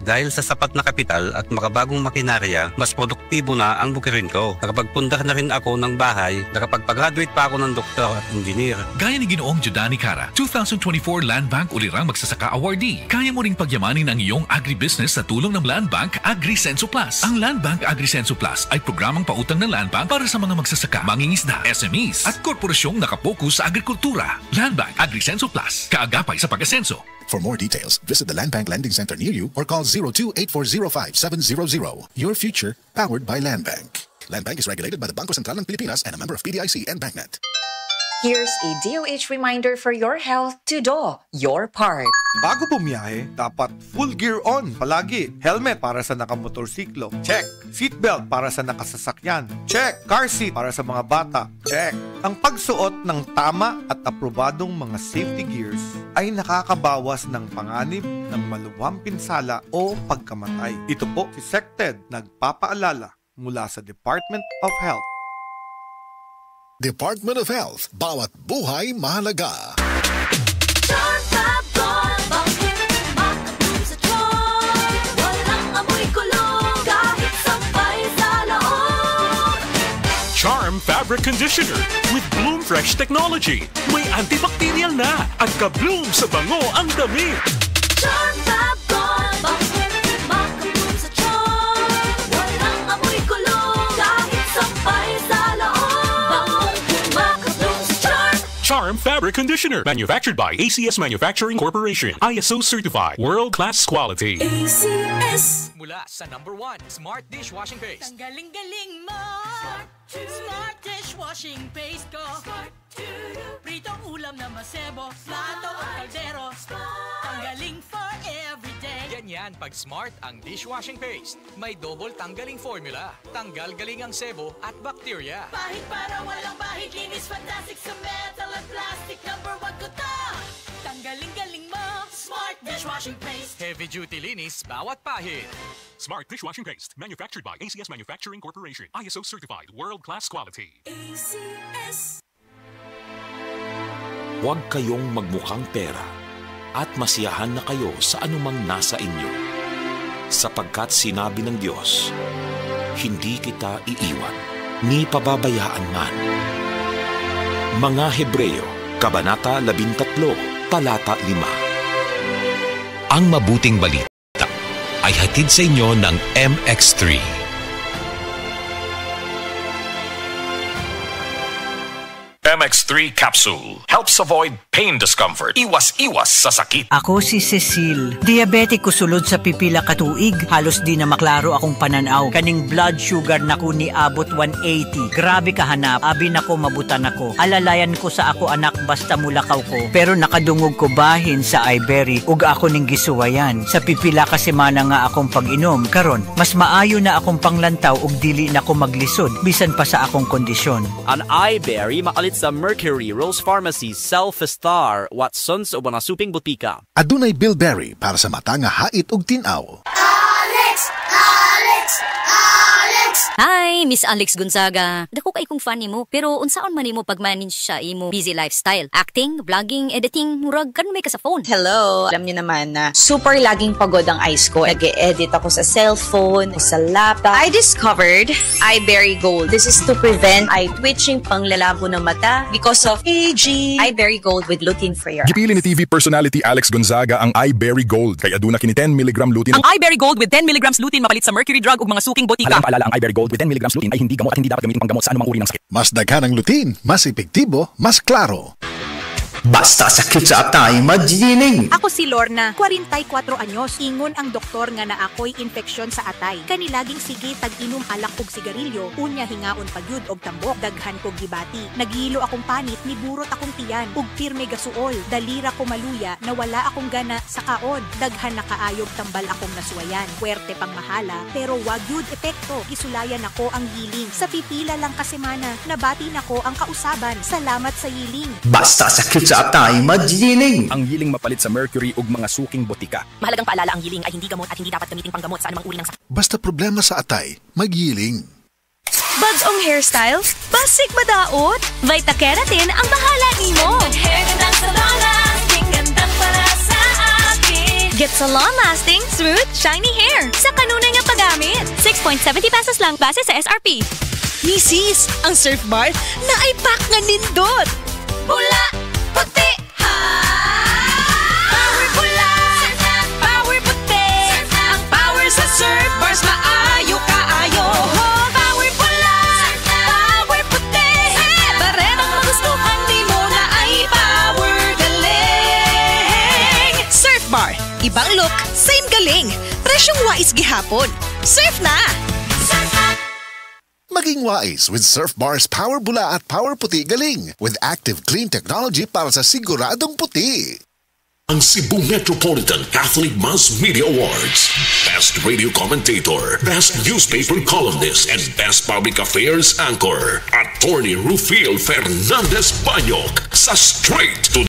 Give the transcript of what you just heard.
Dahil sa sapat na kapital at makabagong makinarya, mas produktibo na ang bukirin ko. Nakapagpundar na rin ako ng bahay, nakapagpag-graduate pa ako ng doktor at engineer. Gaya ni Ginoong Jodani Cara, 2024 Land Bank Ulirang Magsasaka Awardee. Kaya mo ring pagyamanin ang iyong agribusiness sa tulong ng Land Bank AgriSenso Plus. Ang Land Bank AgriSenso Plus ay programang pautang ng Land Bank para sa mga magsasaka, mangingisda, SMEs at korporasyong nakapokus sa agrikultura. Land Bank AgriSenso Plus, kaagapay sa pag-asenso. For more details, visit the Land Bank Lending Center near you or call 02-8405-700. Your future, powered by Land Bank. Land Bank is regulated by the Bangko Sentral ng Pilipinas and a member of PDIC and BancNet. Here's a DOH reminder for your health to do your part. Bago bumiyahe, dapat full gear on palagi. Helmet para sa nakamotorsiklo. Check. Seatbelt para sa nakasasakyan. Check. Car seat para sa mga bata. Check. Ang pagsuot ng tama at aprobadong mga safety gears ay nakakabawas ng panganib ng maluwang pinsala o pagkamatay. Ito po si SecTed nagpapaalala mula sa Department of Health. Department of Health, bawat buhay mahalaga. Charm Fabric Conditioner with Bloom Fresh Technology. May antibacterial na at ka-bloom sa bango ang damit. Charm Fabric makabloom sa charm. Walang amoy kulong kahit sampay sa loob. Makabloom sa charm. Charm Fabric Conditioner. Manufactured by ACS Manufacturing Corporation. ISO certified. World-class quality. ACS. Mula sa #1 Smart Dishwashing Paste. Ang galing-galing mo. Smart Dishwashing Paste ko. Pritong ulam na masebo. Plato o kaldero. Tanggaling for everyday. Ganyan pag Smart ang dishwashing paste. May double tanggaling formula. Tanggal galing ang sebo at bacteria. Pahit para walang bahid. Linis fantastic sa metal at plastic. #1 ko to. Tanggaling-galing mo. Smart Dishwashing Paste. Heavy duty linis bawat pahid. Smart Dishwashing Paste. Manufactured by ACS Manufacturing Corporation. ISO certified. World-class quality. ACS. Huwag kayong magmukhang pera at masiyahan na kayo sa anumang nasa inyo. Sapagkat sinabi ng Diyos, hindi kita iiwan, ni pababayaan man. Mga Hebreo, Kabanata 13, Talata 5. Ang mabuting balita ay hatid sa inyo ng MX3. MX3 Capsule helps avoid pain discomfort. Iwas-iwas sa sakit. Ako si Cecile. Diabetic ko sulod sa pipila katuig. Halos di na maklaro akong pananaw. Kaning blood sugar nako ni abot 180. Grabe kahanap. Abi nako mabutan ako. Alalayan ko sa ako anak basta mulakaw ko. Pero nakadungog ko bahin sa iBerry ug ako ning gisuwayan. Sa pipila ka semana nga akong pag-inom. Karon, mas maayo na akong panglantaw ug dili na ko maglisod bisan pa sa akong kondisyon. An iBerry makalit sa Mercury, Rose Pharmacy, Self-Star, Watsons o mga suping butika. Adunay Bilberry para sa mata nga hait ug tin-aw. Hi, Miss Alex Gonzaga. Dako kay kong fan nimo, pero unsaon man nimo pag-manage sa imo busy lifestyle? Acting, vlogging, editing, murag kan may ka sa phone. Hello, alam niyo naman na super laging pagod ang eyes ko. Nag-e-edit ako sa cellphone, sa laptop. I discovered iBerry Gold. This is to prevent eye twitching, panglalabo ng mata because of aging. iBerry Gold with lutein-free. Gipili ni TV personality Alex Gonzaga ang iBerry Gold kay aduna kini 10 mg lutein. Ang iBerry Gold with 10 mg lutein mapalit sa Mercury Drug ug mga suking botika. Alam paalala ang iBerry Gold with 10 mg lutein ay hindi gamot at hindi dapat gamitin panggamot sa anumang uri ng sakit. Mas daghan ang lutein, mas epektibo, mas klaro. Basta sakit sa atay, magining. Ako si Lorna, 44 anyos. Ingon ang doktor nga na ako'y infeksyon sa atay. Kanilaging sige tag-inom alak og sigarilyo, unya hingaon pagyud og tambok, daghan kog gibati. Nagilo akong panit, niburot akong tiyan, ug pirme gasuol. Dalira ko maluya, nawala akong gana sa kaon. Daghan na kaayog tambal akong nasuwayan. Puwerte pang mahala, pero wag yud epekto. Isulayan ako ang giling. Sa pipila lang ka semana, nabati nako ang kausaban. Salamat sa yiling. Basta sakit sa atay, magining. Ang yiling mapalit sa Mercury ug mga suking botika. Mahalagang paalala, ang yiling ay hindi gamot at hindi dapat gamitin panggamot sa anumang uri ng sakit. Basta problema sa atay, magyiling. Bagong hairstyle? Basig madaot? Vita Keratin ang bahala nimo. Hair gandang salona, gandang para sa akin. Gets a long-lasting, smooth, shiny hair sa kanunay nga paggamit. 6.70 pesos lang base sa SRP. Misis, ang Surf Bar na ay pack nga nindot. Bula, puti, ha! Power bula, power puti. Ang power sa Surf Bars maayo kaayo. Power bula, power puti. Baretang magustuhan di mo na ay power galing. Surf Bar, ibang look, same galing. Presyong wais gihapon. Surf na! Maging wise with Surf Bar's Power Bula at Power Puti Galing with active clean technology para sa siguradong puti. Ang Cebu Metropolitan Catholic Mass Media Awards. Best Radio Commentator, Best Newspaper Columnist, and Best Public Affairs Anchor. Attorney Rufiel Fernandez Banyok sa Straight to